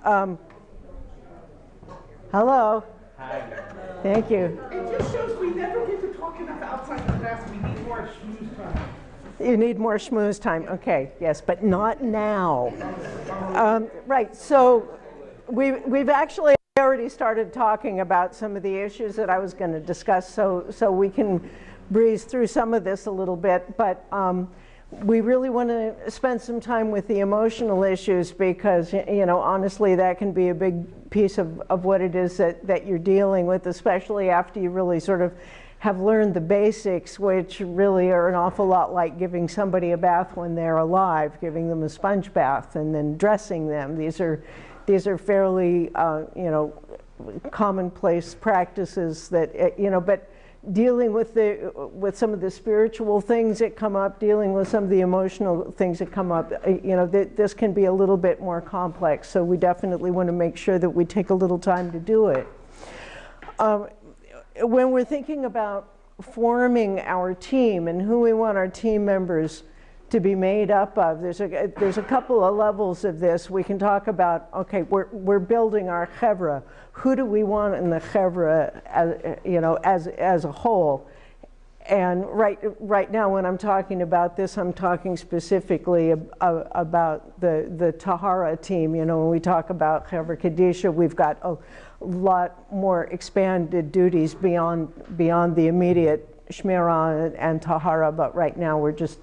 Um, hello. Hi. Thank you. It just shows we never get to talk enough outside the class. We need more schmooze time. You need more schmooze time. Okay, yes, but not now. Right, so we've actually already started talking about some of the issues that I was going to discuss, so we can breeze through some of this a little bit, but we really want to spend some time with the emotional issues because, you know, honestly, that can be a big piece of what it is that you're dealing with, especially after you really sort of have learned the basics, which really are an awful lot like giving somebody a bath when they're alive, giving them a sponge bath and then dressing them. These are fairly, you know, commonplace practices that, you know, but dealing with some of the spiritual things that come up, dealing with some of the emotional things that come up, you know, this can be a little bit more complex. So we definitely want to make sure that we take a little time to do it. When we're thinking about forming our team and who we want our team members to be made up of, there's a couple of levels of this. We can talk about, okay, we're building our chevra. Who do we want in the chevra, you know, as a whole? And right now, when I'm talking about this, I'm talking specifically about the Tahara team. You know, when we talk about Chevra Kadisha, we've got a lot more expanded duties beyond the immediate Shmirah and Tahara, but right now we're just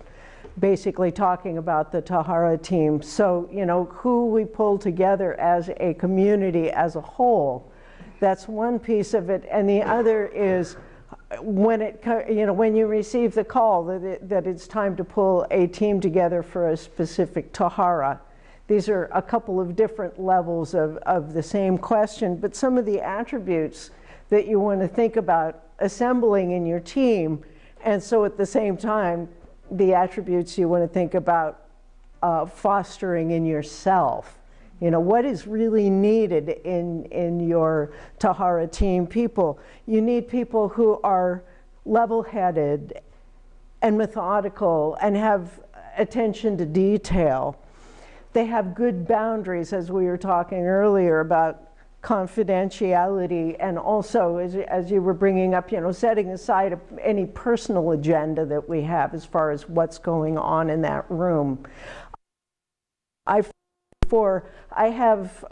basically talking about the Tahara team. So, you know, who we pull together as a community as a whole, that's one piece of it. And the other is when when you receive the call that it's time to pull a team together for a specific Tahara. These are a couple of different levels of the same question, but some of the attributes that you want to think about assembling in your team, and so at the same time, the attributes you want to think about fostering in yourself. You know, what is really needed in your Tahara team people? You need people who are level-headed and methodical and have attention to detail. They have good boundaries, as we were talking earlier about confidentiality, and also, as you were bringing up, you know, setting aside any personal agenda that we have as far as what's going on in that room. I have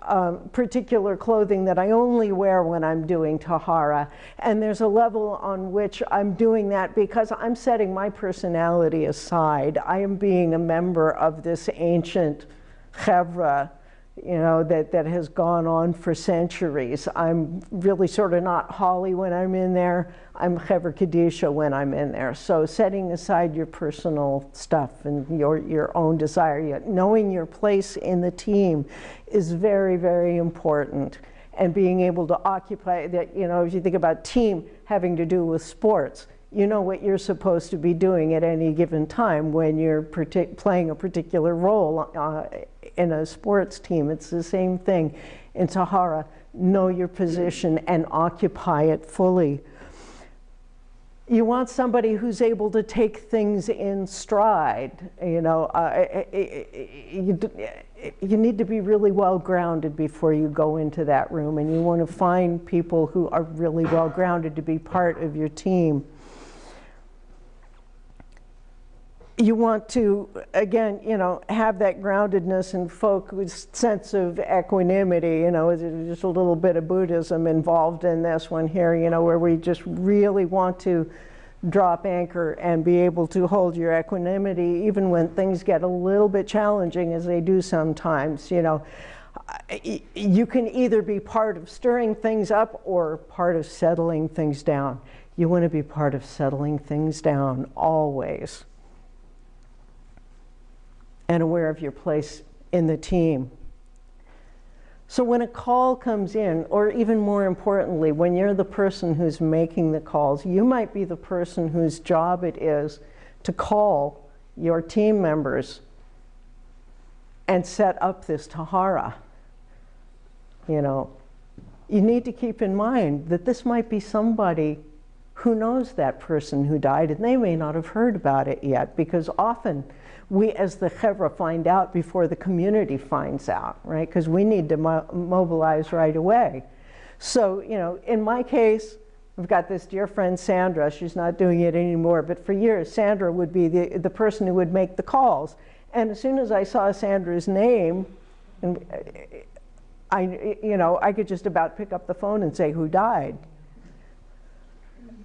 particular clothing that I only wear when I'm doing Tahara, and there's a level on which I'm doing that because I'm setting my personality aside. I am being a member of this ancient chevra, you know, that has gone on for centuries. I'm really sort of not Holly when I'm in there. I'm Chevra Kadisha when I'm in there. So setting aside your personal stuff and your own desire, knowing your place in the team is very, very important. And being able to occupy that, you know, if you think about team having to do with sports, you know what you're supposed to be doing at any given time when you're playing a particular role in a sports team. It's the same thing in Tahara. Know your position and occupy it fully. You want somebody who's able to take things in stride. You know, you need to be really well grounded before you go into that room, and you want to find people who are really well grounded to be part of your team. You want to, again, you know, have that groundedness and focused sense of equanimity. You know, there's just a little bit of Buddhism involved in this one here, you know, where we just really want to drop anchor and be able to hold your equanimity even when things get a little bit challenging, as they do sometimes. You know, you can either be part of stirring things up or part of settling things down. You want to be part of settling things down always, and aware of your place in the team. So when a call comes in, or even more importantly, when you're the person who's making the calls, you might be the person whose job it is to call your team members and set up this Tahara. You know, you need to keep in mind that this might be somebody who knows that person who died, and they may not have heard about it yet, because often we as the chevra find out before the community finds out, right? Because we need to mobilize right away. So, you know, in my case, I've got this dear friend Sandra. She's not doing it anymore, but for years Sandra would be the person who would make the calls. And as soon as I saw Sandra's name, and I could just about pick up the phone and say who died.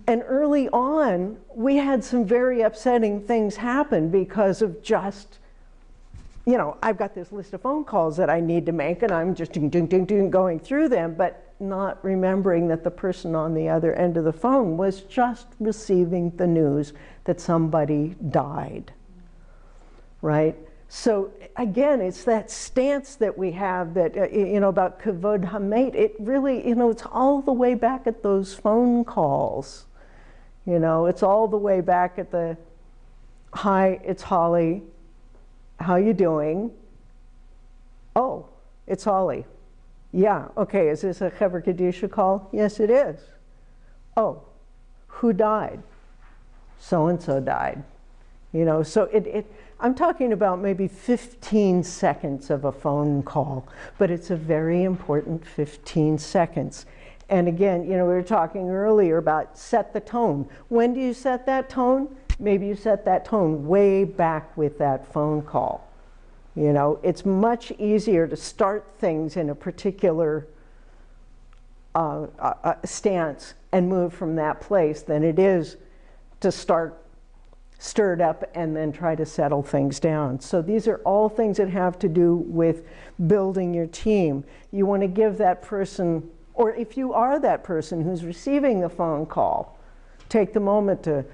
And early on, we had some very upsetting things happen because of just, you know, I've got this list of phone calls that I need to make, and I'm just going through them, but not remembering that the person on the other end of the phone was just receiving the news that somebody died, right? So again, it's that stance that we have that, you know, about kavod hamet. It really, you know, it's all the way back at those phone calls. You know, it's all the way back at the, hi, it's Holly, how you doing? Oh, it's Holly. Yeah, okay, is this a Chevra Kadisha call? Yes, it is. Oh, who died? So-and-so died. You know, so I'm talking about maybe 15 seconds of a phone call, but it's a very important 15 seconds. And again, you know, we were talking earlier about set the tone. When do you set that tone? Maybe you set that tone way back with that phone call. You know, it's much easier to start things in a particular stance and move from that place than it is to stir it up and then try to settle things down. So these are all things that have to do with building your team. You want to give that person, or if you are that person who's receiving the phone call, take the moment to,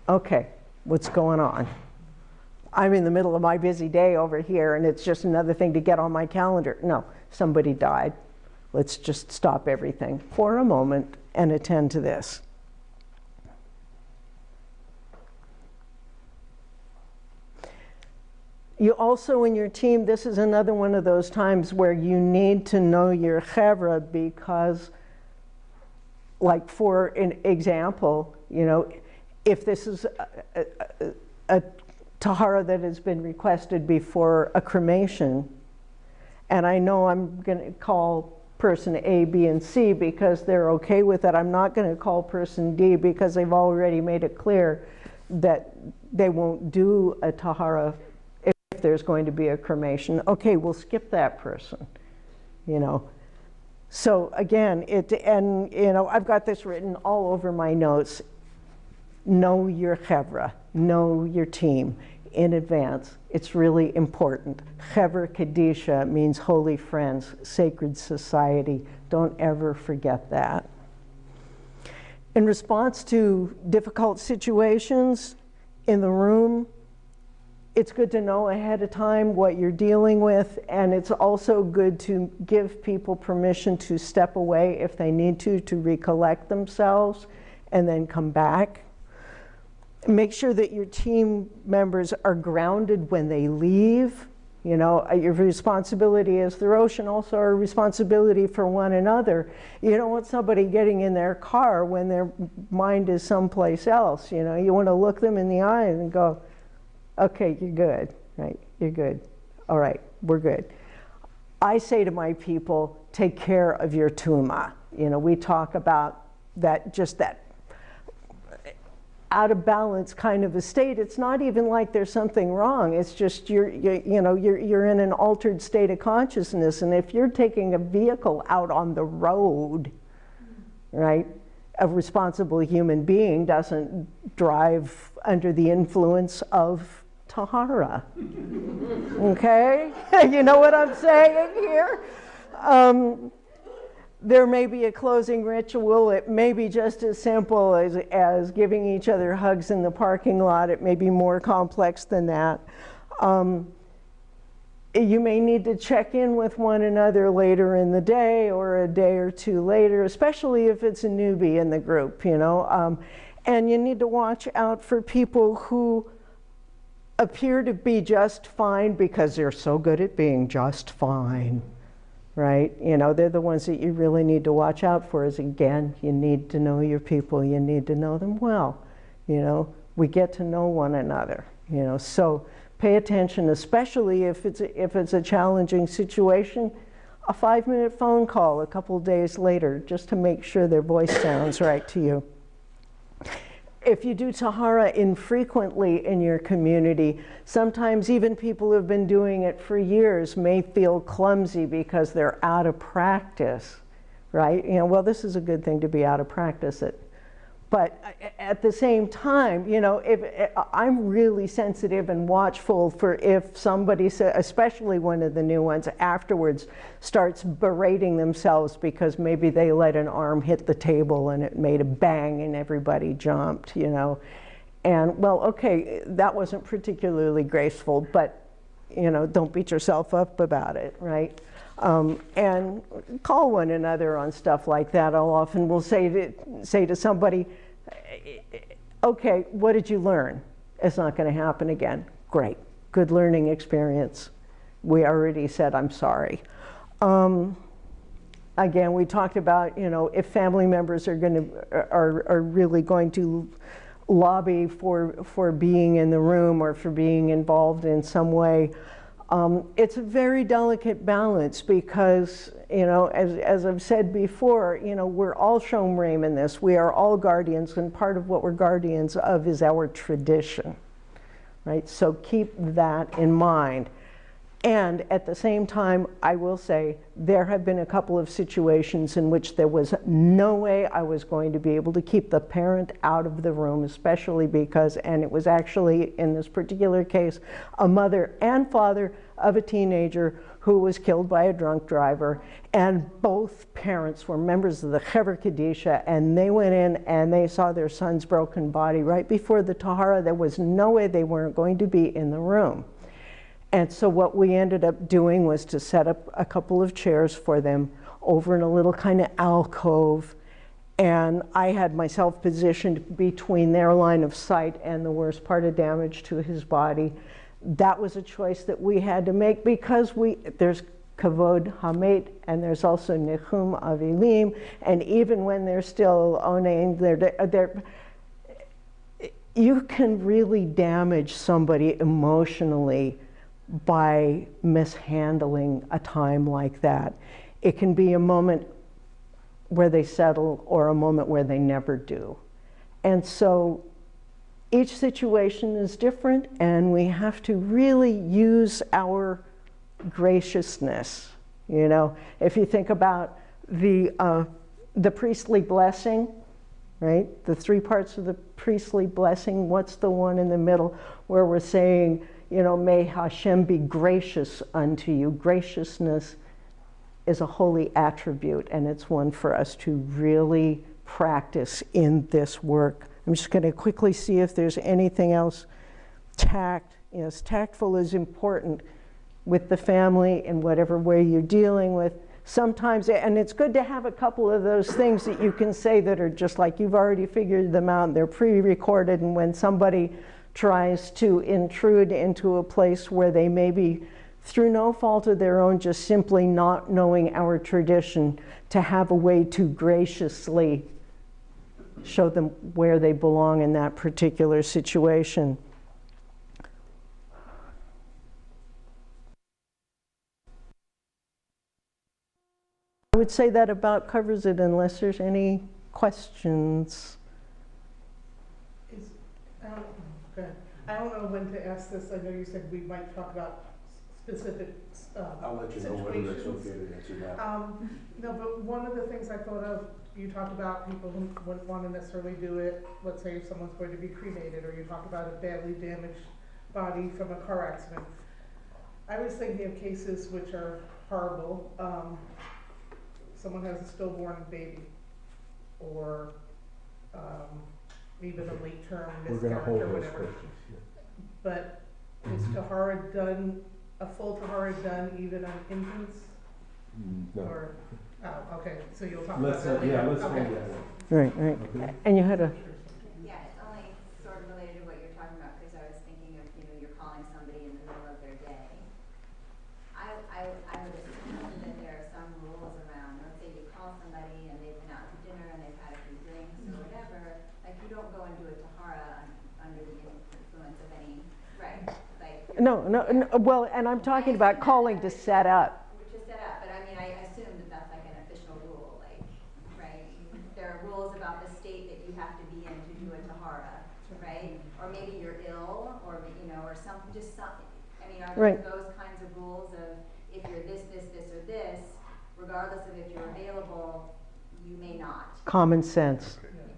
okay, what's going on? I'm in the middle of my busy day over here, and it's just another thing to get on my calendar. No, somebody died. Let's just stop everything for a moment and attend to this. You also, in your team, this is another one of those times where you need to know your chevra, because, like for an example, you know, if this is a tahara that has been requested before a cremation, and I know I'm going to call person A, B, and C because they're okay with it. I'm not going to call person D because they've already made it clear that they won't do a tahara if there's going to be a cremation. Okay, we'll skip that person, you know. So again, and you know, I've got this written all over my notes. Know your chevra, know your team in advance. It's really important. Chevra Kadisha means holy friends, sacred society. Don't ever forget that. In response to difficult situations in the room, it's good to know ahead of time what you're dealing with, and it's also good to give people permission to step away if they need to recollect themselves and then come back. Make sure that your team members are grounded when they leave. You know, your responsibility as the Rosh, and also our responsibility for one another. You don't want somebody getting in their car when their mind is someplace else. You know, you want to look them in the eye and go, okay, you're good, right? You're good. All right, we're good. I say to my people, take care of your tuma. You know, we talk about that, just that out of balance kind of a state. It's not even like there's something wrong. It's just you're in an altered state of consciousness. And if you're taking a vehicle out on the road, right, a responsible human being doesn't drive under the influence of tahara. Okay? You know what I'm saying here? There may be a closing ritual. It may be just as simple as giving each other hugs in the parking lot. It may be more complex than that. You may need to check in with one another later in the day or a day or two later, especially if it's a newbie in the group, you know. And you need to watch out for people who appear to be just fine because they're so good at being just fine. right? You know, they're the ones that you really need to watch out for. Is again, you need to know your people. You need to know them well. You know, we get to know one another. You know, so pay attention, especially if it's a challenging situation. A 5-minute phone call a couple days later, just to make sure their voice sounds right to you. If you do Tahara infrequently in your community, sometimes even people who have been doing it for years may feel clumsy because they're out of practice, right? You know, well, this is a good thing to be out of practice at. But at the same time, you know, if I'm really sensitive and watchful for if somebody, especially one of the new ones, afterwards starts berating themselves because maybe they let an arm hit the table and it made a bang and everybody jumped, you know. And well, okay, that wasn't particularly graceful, but, you know, don't beat yourself up about it, right? And call one another on stuff like that. I'll often will say to somebody, okay, what did you learn? It's not going to happen again. Great, good learning experience. We already said I'm sorry. Again, we talked about, you know, if family members are really going to lobby for being in the room or for being involved in some way. It's a very delicate balance because, you know, as I've said before, you know, we're all shomrim in this. We are all guardians, and part of what we're guardians of is our tradition, right? So keep that in mind. And at the same time, I will say there have been a couple of situations in which there was no way I was going to be able to keep the parent out of the room, especially because, and it was actually in this particular case, a mother and father of a teenager who was killed by a drunk driver, and both parents were members of the Hever Kadisha, and they went in and they saw their son's broken body right before the Tahara. There was no way they weren't going to be in the room. And so what we ended up doing was to set up a couple of chairs for them over in a little kind of alcove. And I had myself positioned between their line of sight and the worst part of damage to his body. That was a choice that we had to make because there's kavod hamet and there's also nechum avilim. And even when they're still onein, you can really damage somebody emotionally by mishandling a time like that. It can be a moment where they settle or a moment where they never do. And so each situation is different, and we have to really use our graciousness. You know, if you think about the priestly blessing, right? The 3 parts of the priestly blessing, what's the one in the middle where we're saying, you know, may Hashem be gracious unto you. Graciousness is a holy attribute, and it's one for us to really practice in this work. I'm just going to quickly see if there's anything else. Tact, yes, tactful is important with the family in whatever way you're dealing with. Sometimes, and it's good to have a couple of those things that you can say that are just like you've already figured them out, they're pre-recorded, and when somebody tries to intrude into a place where they may be, through no fault of their own, just simply not knowing our tradition, to have a way to graciously show them where they belong in that particular situation. I would say that about covers it unless there's any questions. I don't know when to ask this. I know you said we might talk about specific I'll let you know whether it's okay to answer that. No, but one of the things I thought of, you talked about people who wouldn't want to necessarily do it. Let's say if someone's going to be cremated, or you talked about a badly damaged body from a car accident. I was thinking of cases which are horrible. Someone has a stillborn baby, or even a late-term miscarriage or whatever. But is Tahara done, a full Tahara done even on infants? No. Or, oh, okay, so you'll talk about that Yeah, later. let's Okay. hold that. Right, right. Okay. And you had a, Yeah, it's only sort of related to what you're talking about, because I was thinking of, you know, you're calling somebody in the middle of their day. I would assume that there are some no, well, and I'm talking about calling to set up. To set up, but I mean, I assume that that's like an official rule, like, right? There are rules about the state that you have to be in to do a tahara, right? Or maybe you're ill, or, you know, or something, just something. I mean, are there Right. those kinds of rules of if you're this, or this, regardless of if you're available, you may not? Common sense.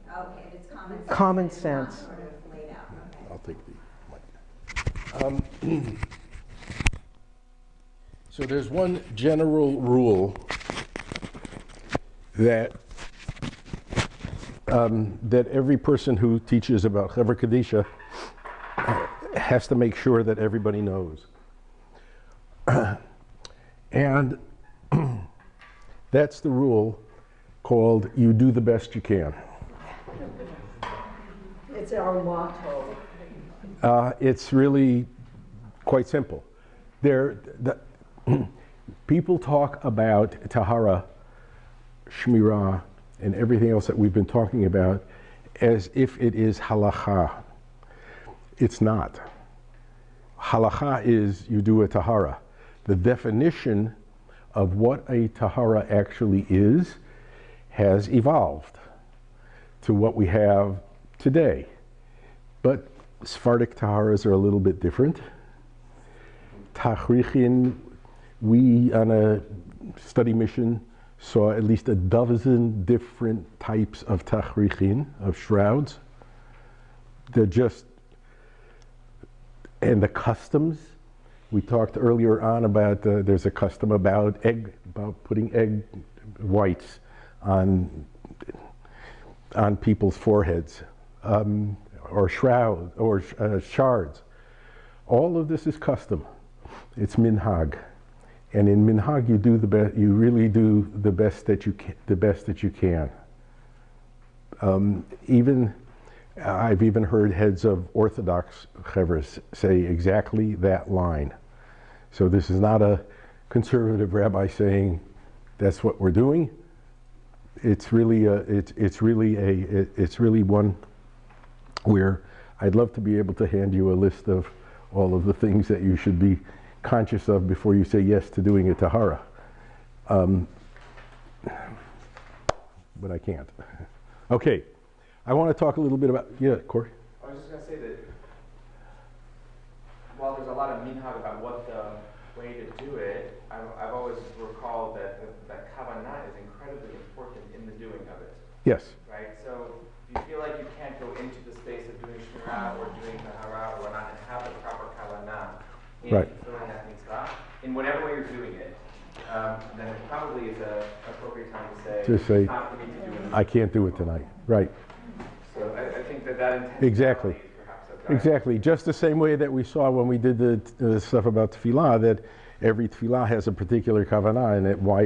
Okay, it's common sense. Common It's not sense. sort of laid out, okay. I'll take the mic. So there's one general rule that that every person who teaches about Chevra Kadisha has to make sure that everybody knows. And that's the rule called you do the best you can. It's our motto. It's really quite simple. People talk about Tahara, Shmirah, and everything else that we've been talking about as if it is halacha. It's not. Halacha is you do a Tahara. The definition of what a Tahara actually is has evolved to what we have today. But Sephardic Taharas are a little bit different. Tachrichin, we on a study mission saw at least a dozen different types of tachrichin, of shrouds. They're just, and the customs. We talked earlier on about there's a custom about putting egg whites on people's foreheads, or shrouds, or shards. All of this is custom. It's minhag, and in minhag you do the best. You really do the best that you can. The best that you can. I've even heard heads of Orthodox chevras say exactly that line. So this is not a conservative rabbi saying that's what we're doing. It's really one where I'd love to be able to hand you a list of all of the things that you should be conscious of before you say yes to doing a tahara. But I can't. Okay, I want to talk a little bit about, yeah, Corey? I was just going to say that while there's a lot of minhag about what the way to do it, I've always recalled that kavanah is incredibly important in the doing of it. Yes. Right? So if you feel like you can't go into the space of doing shmirah or doing tahara or whatnot and have the proper kavanah in Right. fulfilling that mitzvah, in whatever way you're doing it, then it probably is an appropriate time to say, it's not for me to do it. I can't do it tonight. Right. So I think that intentionality Exactly. is perhaps a guide. Exactly. Just the same way that we saw when we did the stuff about tefillah, that every tefillah has a particular kavanah and why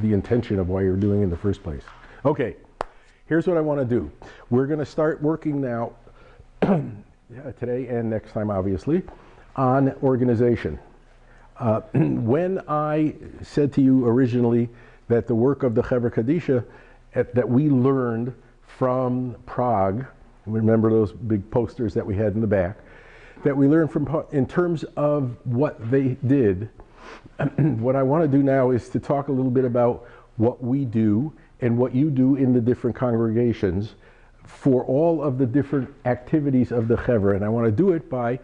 the intention of why you're doing it in the first place. Okay. Here's what I want to do. We're going to start working now, today and next time, obviously, on organization. When I said to you originally that the work of the Chevra Kadisha that we learned from Prague, remember those big posters that we had in the back, that we learned from, in terms of what they did, what I want to do now is to talk a little bit about what we do and what you do in the different congregations for all of the different activities of the Chevra. And I want to do it by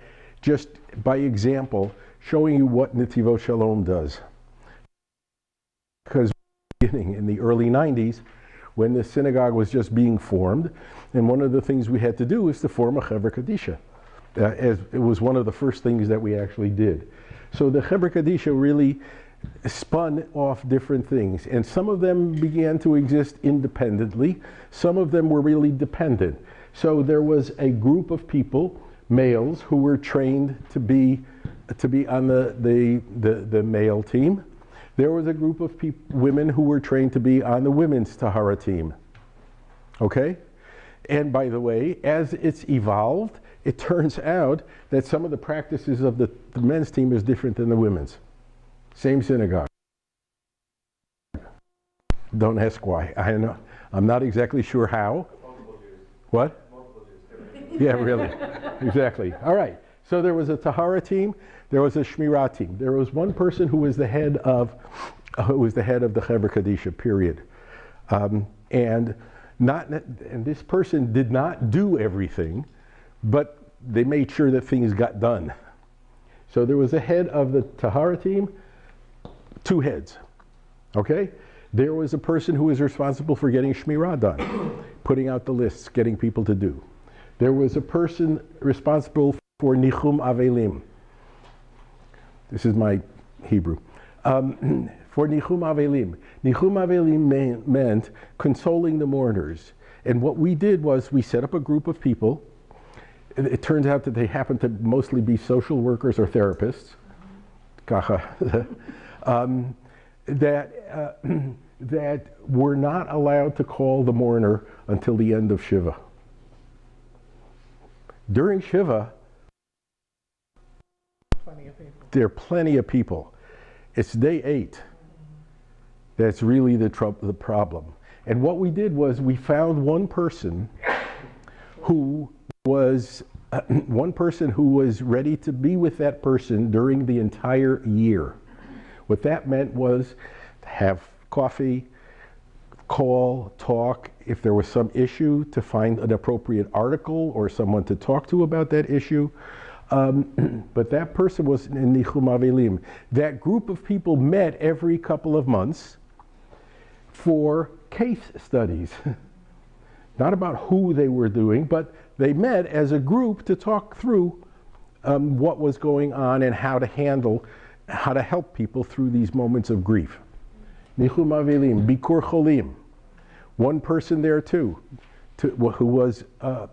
example, showing you what Netivot Shalom does. Because beginning in the early 90s, when the synagogue was just being formed, and one of the things we had to do is to form a Chevra Kadisha. As it was one of the first things that we actually did. So the Chevra Kadisha really spun off different things, and some of them began to exist independently, some of them were really dependent. So there was a group of people, males, who were trained to be on the male team. There was a group of women who were trained to be on the women's Tahara team. Okay? And by the way, as it's evolved, it turns out that some of the practices of the men's team is different than the women's. Same synagogue. Don't ask why. I know. I'm not exactly sure how. Multiple Jews. What? Multiple Jews. Yeah, really. Exactly. All right. So there was a Tahara team, there was a Shmirah team. There was one person who was the head of the Chevra Kadisha, period. And this person did not do everything, but they made sure that things got done. So there was a head of the Tahara team, 2 heads, okay? There was a person who was responsible for getting Shmirah done, putting out the lists, getting people to do. There was a person responsible for Nichum Avelim. This is my Hebrew. For Nichum Avelim. Nichum Avelim meant consoling the mourners. And what we did was we set up a group of people. It turns out that they happen to mostly be social workers or therapists. That were not allowed to call the mourner until the end of Shiva. During Shiva, there are plenty of people. It's day 8 that's really the problem. And what we did was we found one person who was ready to be with that person during the entire year. What that meant was to have coffee, call, talk, if there was some issue, to find an appropriate article or someone to talk to about that issue. But that person was in Nichum Avelim. That group of people met every couple of months for case studies. Not about who they were doing, but they met as a group to talk through what was going on and how to help people through these moments of grief. Nichum Avelim, Bikur Cholim. One person there too, who was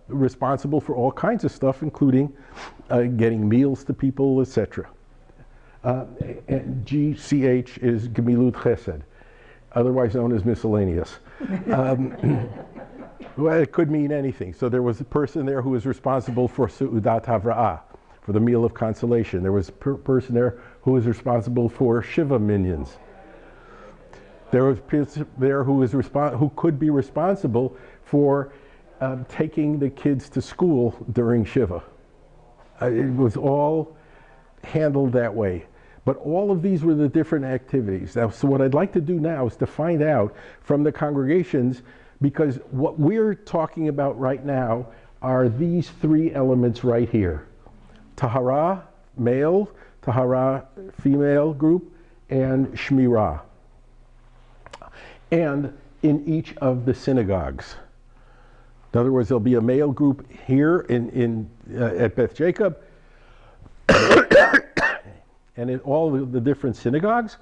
responsible for all kinds of stuff, including getting meals to people, etc. And GCH is Gemilut Chesed, otherwise known as miscellaneous. Well, it could mean anything. So there was a person there who was responsible for Su'udat Havra'ah, for the meal of consolation. There was a person there who was responsible for Shiva minions. There was a person there who could be responsible for taking the kids to school during Shiva. It was all handled that way. But all of these were the different activities. Now, so what I'd like to do now is to find out from the congregations, because what we're talking about right now are these 3 elements right here. Tahara, male, Tahara, female group, and Shmirah. And in each of the synagogues. In other words, there'll be a male group here at Beth Jacob, and in all the different synagogues,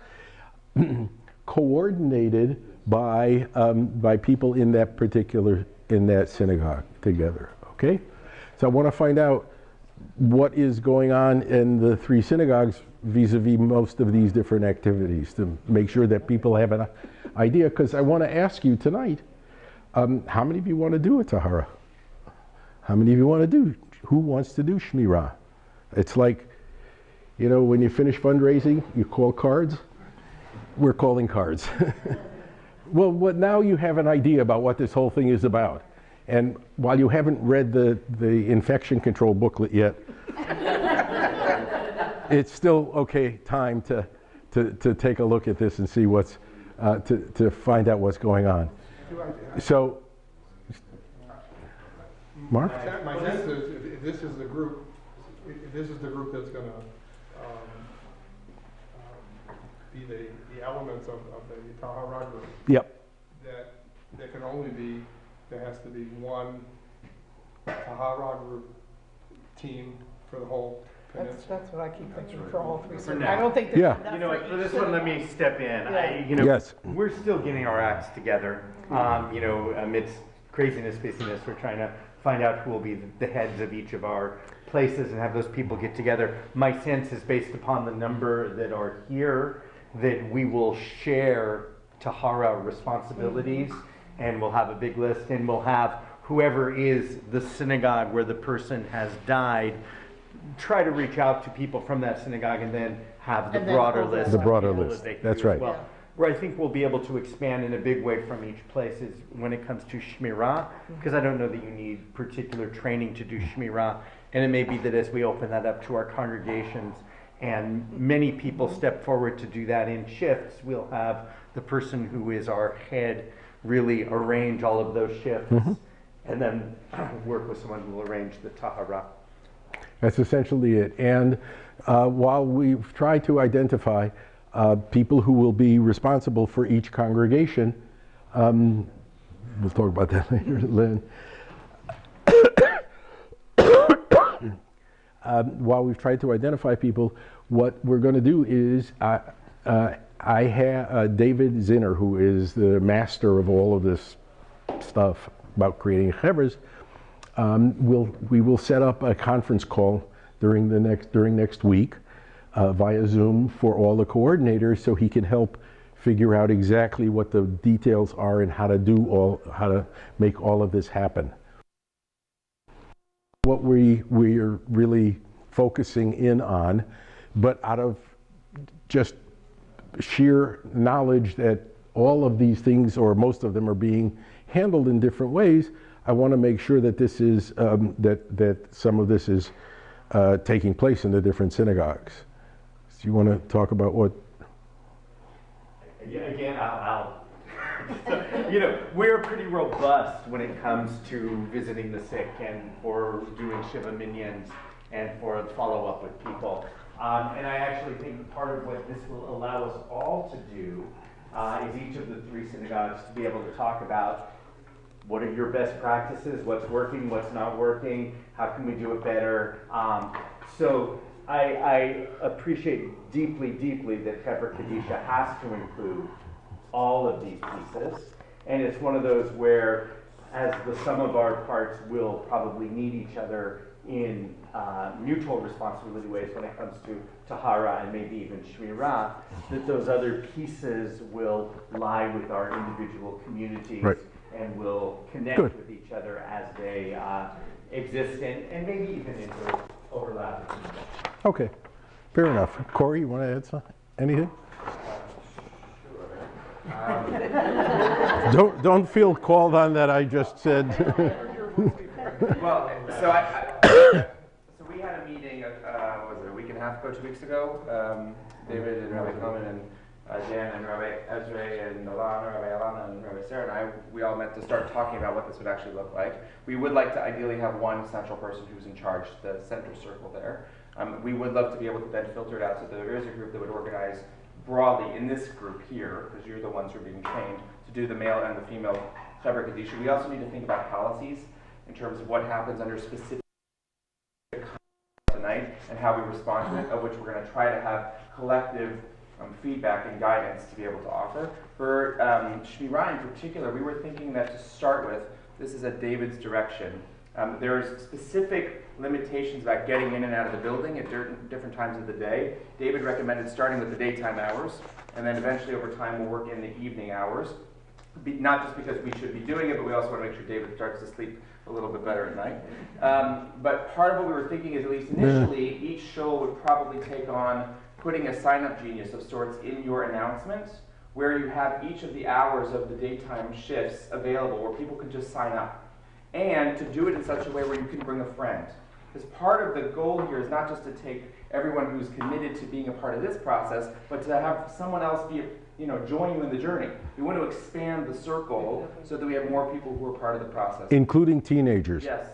coordinated by people in that synagogue together. Okay, so I want to find out what is going on in the 3 synagogues vis-a-vis most of these different activities, to make sure that people have an idea. Because I want to ask you tonight, how many of you want to do a Tahara? How many of you want to do? Who wants to do Shmirah? It's like, you know, when you finish fundraising, you call cards. We're calling cards. Well, now you have an idea about what this whole thing is about. And while you haven't read the infection control booklet yet, it's still okay time to take a look at this and see what's, to find out what's going on. So, Mark? My sense is, if this is the group that's going to be the elements of the Tahara group. Yep. That there has to be one Tahara group team for the whole peninsula. That's what I keep thinking for all 3. For now. I don't think there's Yeah. enough You know what, for this each one, let me step in. Yes. We're still getting our acts together. Amidst craziness, busyness, we're trying to find out who will be the heads of each of our places and have those people get together. My sense is, based upon the number that are here, that we will share Tahara responsibilities, and we'll have a big list, and we'll have whoever is the synagogue where the person has died try to reach out to people from that synagogue, and then have the And then broader pull list. The of broader people list. that they can That's do as right. well. Yeah. Where I think we'll be able to expand in a big way from each place is when it comes to Shmirah, because I don't know that you need particular training to do Shmirah, And it may be that as we open that up to our congregations and many people step forward to do that in shifts, we'll have the person who is our head really arrange all of those shifts and then work with someone who will arrange the tahara. That's essentially it. And while we've tried to identify people who will be responsible for each congregation, we'll talk about that later, Lynn. While we've tried to identify people, what we're going to do is I have David Zinner, who is the master of all of this stuff about creating chevras. We will set up a conference call during next week via Zoom for all the coordinators, so he can help figure out exactly what the details are and how to make all of this happen. What we are really focusing in on, but out of just sheer knowledge that all of these things, or most of them, are being handled in different ways, I want to make sure that this is that some of this is taking place in the different synagogues. So you want to talk about what? Yeah, again, I'll you know, we're pretty robust when it comes to visiting the sick and for doing Shiva Minyans and for follow-up with people. And I actually think part of what this will allow us all to do is each of the three synagogues to be able to talk about what are your best practices, what's working, what's not working, how can we do it better. So I appreciate deeply, deeply that Chevra Kadisha has to include all of these pieces. And it's one of those where, as the sum of our parts will probably need each other in mutual responsibility ways when it comes to Tahara and maybe even Shmirah, that those other pieces will lie with our individual communities. Right. And will connect Good. with each other as they exist and maybe even overlap. Okay, fair enough. Corey, you want to add anything? Don't feel called on that I just said. Well, so we had a meeting, what was it, a week and a half ago, 2 weeks ago. David and Rabbi Coleman and Dan and Rabbi Ezra and Rabbi Alana and Rabbi Sarah and I, we all met to start talking about what this would actually look like. We would like to ideally have one central person who's in charge, the center circle there. We would love to be able to then filter it out so that there is a group that would organize broadly in this group here, because you're the ones who are being trained to do the male and the female Chevra Kadisha. We also need to think about policies in terms of what happens under specific tonight and how we respond to it, of which we're going to try to have collective feedback and guidance to be able to offer. For Shmirah in particular, we were thinking that to start with, this is at David's direction. There's specific limitations about getting in and out of the building at different times of the day. David recommended starting with the daytime hours, and then eventually over time we'll work in the evening hours. Not just because we should be doing it, but we also want to make sure David starts to sleep a little bit better at night. But part of what we were thinking is, at least initially, each show would probably take on putting a sign-up genius of sorts in your announcements, where you have each of the hours of the daytime shifts available, where people can just sign up. And to do it in such a way where you can bring a friend. Because part of the goal here is not just to take everyone who's committed to being a part of this process, but to have someone else be, join you in the journey. We want to expand the circle so that we have more people who are part of the process. Including teenagers. Yes.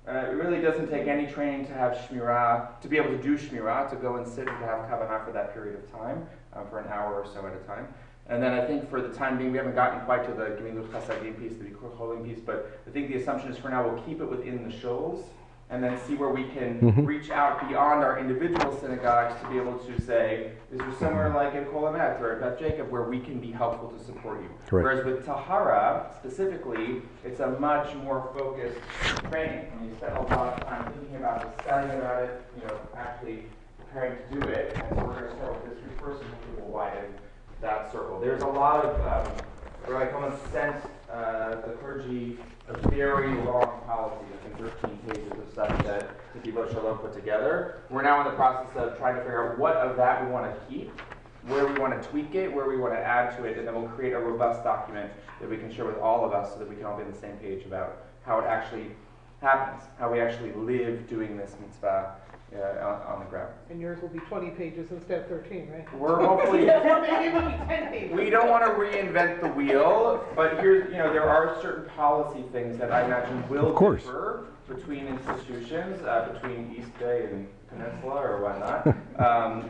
It really doesn't take any training to have Shmirah, to be able to do Shmirah, to go and sit and to have Kavanah for that period of time, for an hour or so at a time. And then I think for the time being, we haven't gotten quite to the Gemilut Chasadim piece, the holding piece, but I think the assumption is for now we'll keep it within the shows and then see where we can reach out beyond our individual synagogues to be able to say, is there somewhere like at Kol Hamet or at Beth Jacob where we can be helpful to support you? Correct. Whereas with Tahara, specifically, it's a much more focused training. And you spend a lot of time thinking about it, studying about it, actually preparing to do it. And so we're going to start with this person who will widen that circle. There's a lot of, Rabbi Coleman sent the clergy a very long policy, I think 13 pages of stuff that the Debo Shalom put together. We're now in the process of trying to figure out what of that we want to keep, where we want to tweak it, where we want to add to it, and then we'll create a robust document that we can share with all of us so that we can all be on the same page about how it actually happens, how we actually live doing this mitzvah on the ground. And yours will be 20 pages instead of 13, right? We're hopefully, Or maybe it'll be 10 pages. we don't want to reinvent the wheel, but here's, there are certain policy things that I imagine will Of course. differ between institutions, between East Bay and Peninsula or whatnot.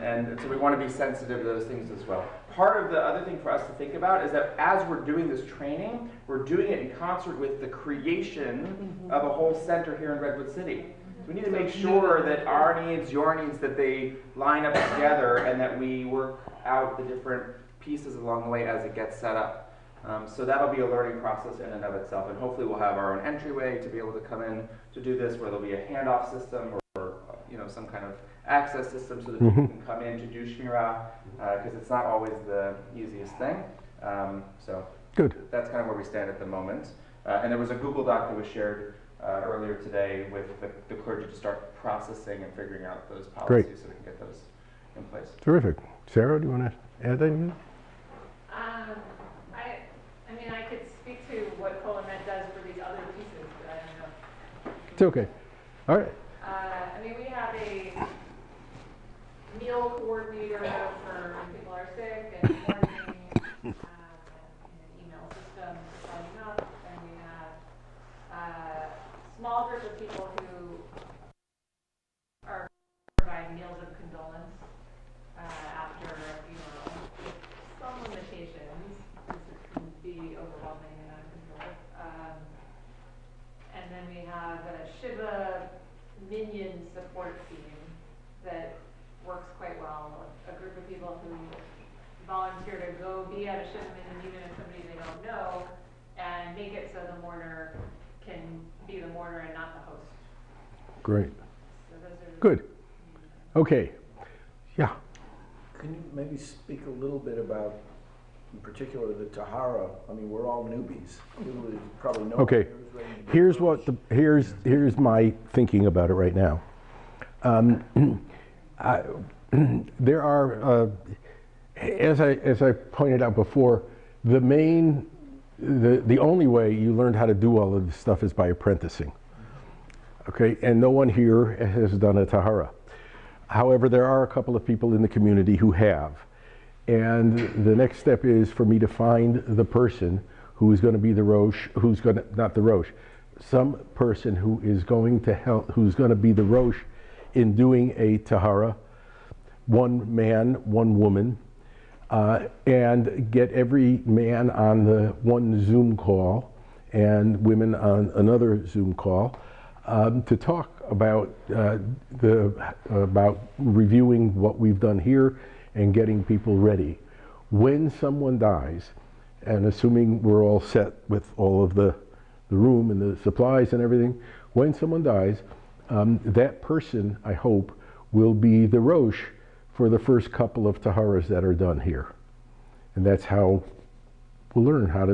And so we want to be sensitive to those things as well. Part of the other thing for us to think about is that as we're doing this training, we're doing it in concert with the creation of a whole center here in Redwood City. So we need to make sure that our needs, your needs, that they line up together and that we work out the different pieces along the way as it gets set up. So that'll be a learning process in and of itself, and hopefully we'll have our own entryway to be able to come in to do this, where there'll be a handoff system or some kind of access system so that people can come in to do Shmirah, because it's not always the easiest thing. So Good. that's kind of where we stand at the moment. And there was a Google Doc that was shared earlier today with the clergy to start processing and figuring out those policies Great. so we can get those in place. Terrific. Sarah, do you want to add anything? I mean, I could speak to what Colomet does for these other pieces, but I don't know. It's okay. All right. I mean, we have a meal coordinator for when people are sick and morning, an email system signing up, and we have a small group of people who are providing meals of condolence after a funeral, with some limitations, because it can be overwhelming and out of control. And then we have a Shiva minion support team that works quite well. A group of people who volunteer to go be at a Shiva minion, even if somebody they don't know, and make it so the mourner can be the mourner and not the host. Great. So those are Good. Okay. Yeah. Can you maybe speak a little bit about, in particular, the Tahara? I mean, we're all newbies. You probably know. Okay. Here's my thinking about it right now. There are, as I pointed out before, the only way you learned how to do all of this stuff is by apprenticing. Okay, and no one here has done a Tahara. However, there are a couple of people in the community who have. And the next step is for me to find the person who is going to be the Rosh, not the Rosh, some person who is going to help, who's going to be the Rosh in doing a Tahara, one man, one woman, and get every man on the one Zoom call and women on another Zoom call to talk about about reviewing what we've done here and getting people ready. When someone dies, and assuming we're all set with all of the room and the supplies and everything, when someone dies, that person, I hope, will be the Rosh for the first couple of Taharas that are done here. And that's how we'll learn how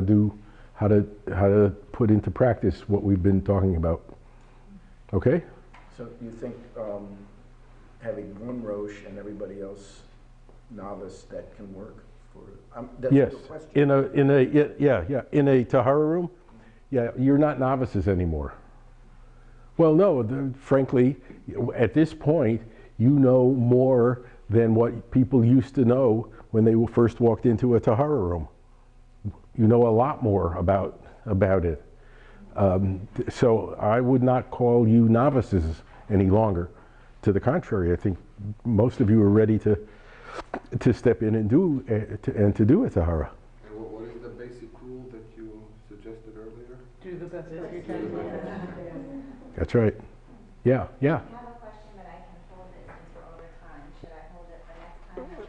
to put into practice what we've been talking about. Okay? So you think having one Rosh and everybody else novice, that can work for? That's Yes. the question. In a Tahara room, you're not novices anymore. Well, no, frankly, at this point, you know more than what people used to know when they first walked into a Tahara room. You know a lot more about it. So I would not call you novices any longer. To the contrary, I think most of you are ready to step in and do a Tahara. And what is the basic rule that you suggested earlier? Do the best that you can. That's right. Yeah. I have a question, but I can hold it since we're over time. Should I hold it for next time or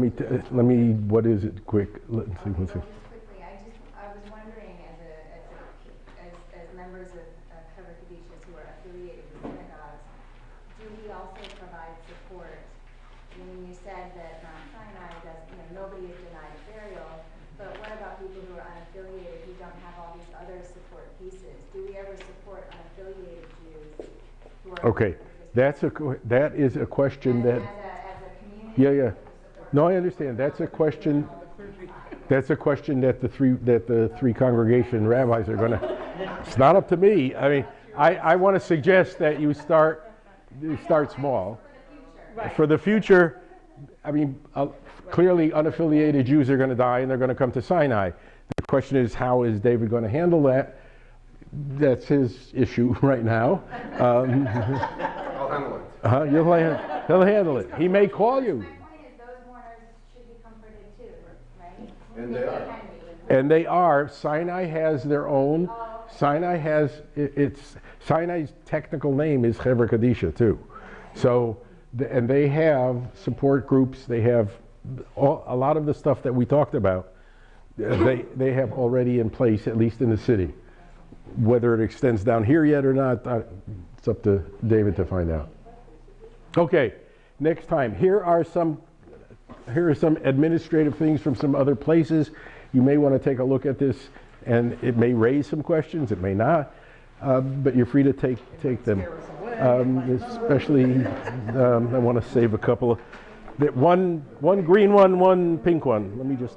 next time? Let me. What is it? Quick. Let's see. Well, just quickly, I was wondering, as members of Cover Kadishas who are affiliated with synagogues, do we also provide support? I mean, you said that Mount Sinai does, nobody is denied a burial, but what about people who are unaffiliated, who don't have all these other support pieces? Do we ever support unaffiliated Jews who are? Okay. That is a question that. As a community. Yeah. No, I understand. That's a question. That's a question that the three congregation rabbis are going to. It's not up to me. I mean, I want to suggest that you start small. Right. For the future, I mean, clearly unaffiliated Jews are going to die and they're going to come to Sinai. The question is, how is David going to handle that? That's his issue right now. I'll handle it. He'll handle it. He may call you. My point is those mourners should be comforted too, right? And they are. And they are. Sinai has their own. Sinai has, Sinai's technical name is Chevra Kadisha too. So, and they have support groups. They have a lot of the stuff that we talked about. They have already in place, at least in the city. Whether it extends down here yet or not, it's up to David to find out. Okay, next time. Here are some administrative things from some other places. You may want to take a look at this, and it may raise some questions. It may not, but you're free to take them. Especially, I want to save a couple of. One green one, one pink one. Let me just.